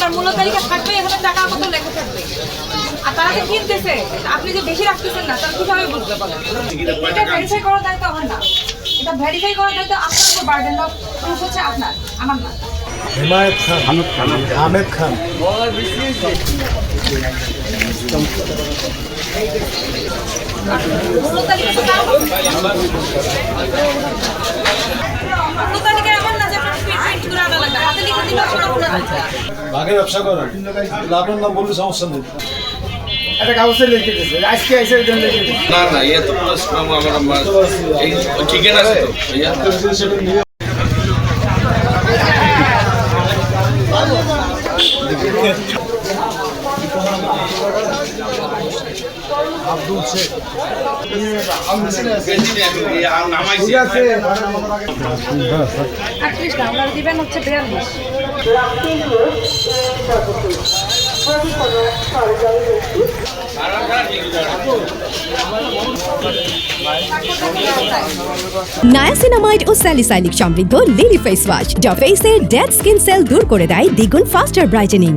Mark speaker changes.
Speaker 1: আপনার মূল্য তালিকা থাকবে, এখানে টাকা কত লেখা থাকবে। আর তারা যে কিনতেছে, আপনি যে বেশি রাখতেছেন না, তারা কিভাবে বুঝবে বলেন? এটা ভেরিফাই করার দায়িত্ব আমার না, এটা ভেরিফাই করার দায়িত্ব আপনার উপর, বার্ডেন অফ প্রুফ হচ্ছে আপনার, আমার না।
Speaker 2: হিমায়ত খান, আহমেদ খান।
Speaker 1: মূল্য তালিকা তো তার হবে। মূল্য তালিকা এমন না যে আপনার প্রিন্ট করে আনা লাগবে, হাতে লিখে দিলে আপনার মূল্য তালিকা।
Speaker 2: ভাগে ব্যবসা করেন, আপনার নাম বললে সমস্যা নেই।
Speaker 3: একটা কাগজে লিখে দিয়েছে, আজকে এসে লিখে দিয়েছে।
Speaker 4: না না, ইয়ে তো আমার এই চিকেন আছে তো ভাইয়া।
Speaker 2: আব্দুল শেখ।
Speaker 4: নামাইছি
Speaker 1: 38 না, আপনারা দিবেন হচ্ছে 42।
Speaker 5: নায়াসিনামাইড ও স্যালিসাইলিক সমৃদ্ধ লিলি ফেস ওয়াশ, যা ফেসের ডেড স্কিন সেল দূর করে দেয় দ্বিগুণ ফাস্টার ব্রাইটেনিং।